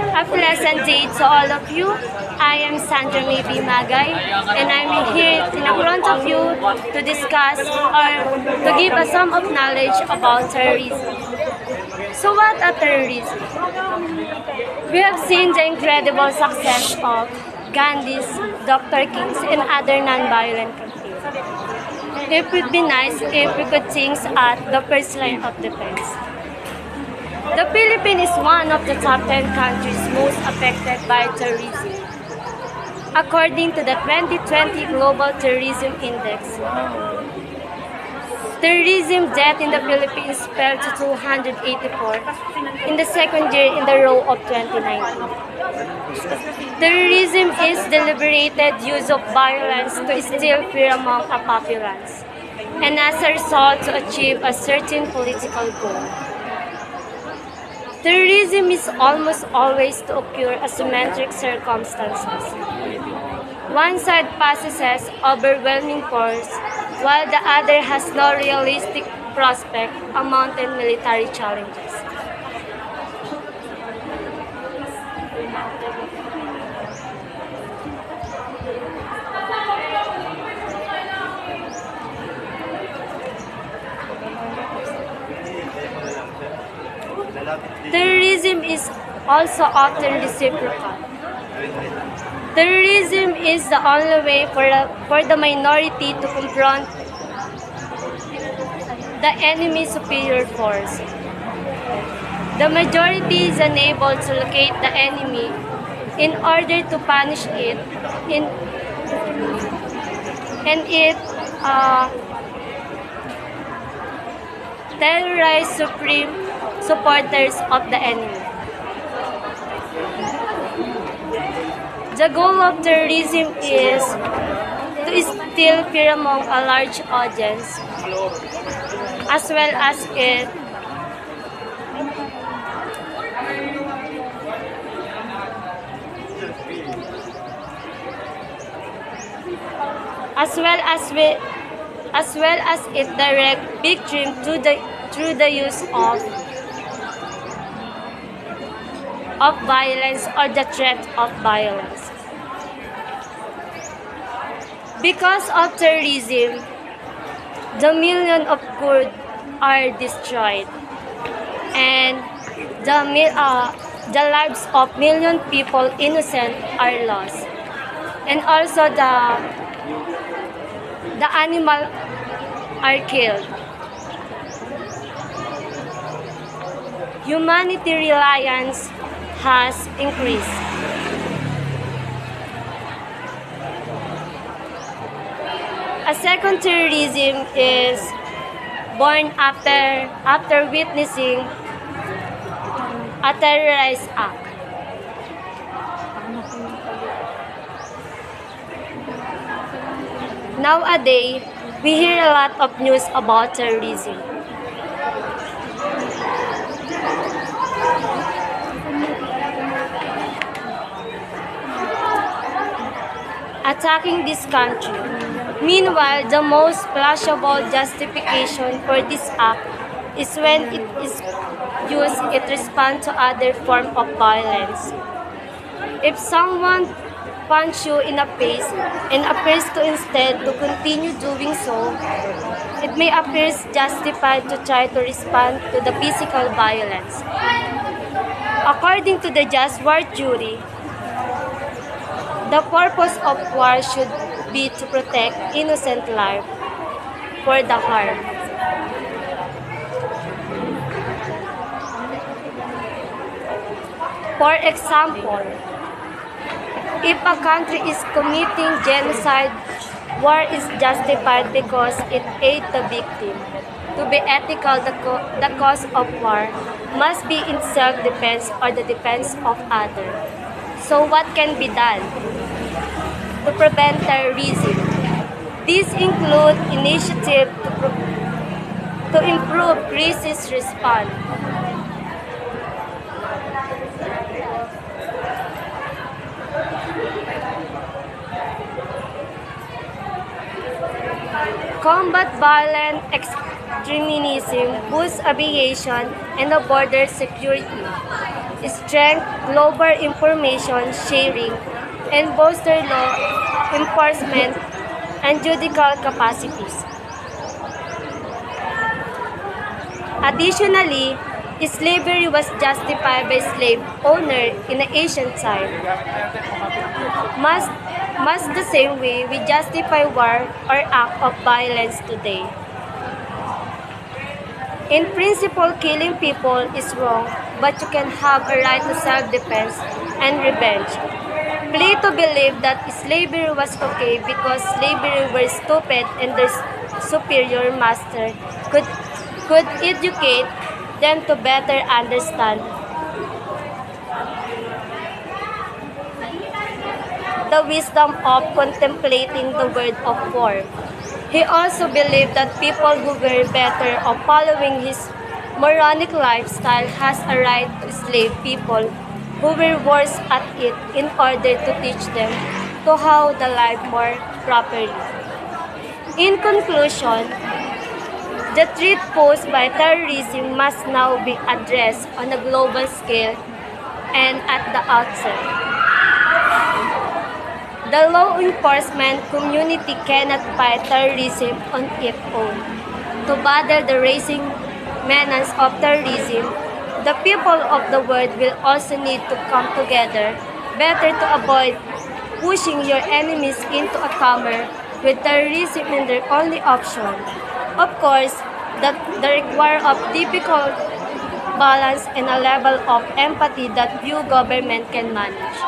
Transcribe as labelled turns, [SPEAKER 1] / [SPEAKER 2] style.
[SPEAKER 1] A pleasant day to all of you. I am Sandra Maybe Magay, and I'm here in front of you to discuss or to give a sum of knowledge about terrorism. So what are terrorism? We have seen the incredible success of Gandhi's, Dr. King's, and other non-violent campaigns. It would be nice if we could think at the first line of defense. The Philippines is one of the top 10 countries most affected by terrorism, according to the 2020 Global Terrorism Index. Terrorism death in the Philippines fell to 284 in the second year in the row of 2019. Terrorism is deliberated use of violence to instill fear among a populace, and as a result to achieve a certain political goal. Terrorism is almost always to occur asymmetric circumstances. One side possesses overwhelming force, while the other has no realistic prospect of mounting military challenges. Terrorism is also often reciprocal. Terrorism is the only way for the minority to confront the enemy's superior force. The majority is unable to locate the enemy in order to punish it and it terrorize supreme supporters of the enemy. The goal of terrorism is to instill fear among a large audience, as well as it direct victim through the use of violence or the threat of violence. Because of terrorism, the millions of goods are destroyed, and the lives of million people innocent are lost, and also the animals are killed. Humanity reliance has increased. A second terrorism is born after witnessing a terrorist act. Nowadays, we hear a lot of news about terrorism. Attacking this country. Meanwhile, the most plausible justification for this act is when it is used in response to other form of violence. If someone punches you in the face and appears to instead to continue doing so, it may appear justified to try to respond to the physical violence. According to the just war theory, the purpose of war should be to protect innocent life for the harm. For example, if a country is committing genocide, war is justified because it aids the victim. To be ethical, the cause of war must be in self-defense or the defense of others. So what can be done to prevent terrorism? These include initiatives to improve crisis response, combat violent extremism, boost aviation, and the border security. strengthen global information sharing, and bolster law enforcement and judicial capacities. Additionally, slavery was justified by slave owners in the ancient time, much, much the same way we justify war or act of violence today. In principle, killing people is wrong, but you can have a right to self-defense and revenge. Plato believed that slavery was okay because slavery were stupid and their superior master could educate them to better understand the wisdom of contemplating the word of war. He also believed that people who were better off following his moronic lifestyle has a right to slave people who were worse at it in order to teach them to how the life more properly. In conclusion, the threat posed by terrorism must now be addressed on a global scale and at the outset. The law enforcement community cannot fight terrorism on its own. To battle the rising menace of terrorism, the people of the world will also need to come together, better to avoid pushing your enemies into a corner with terrorism in their only option. Of course, the require of difficult balance and a level of empathy that few government can manage.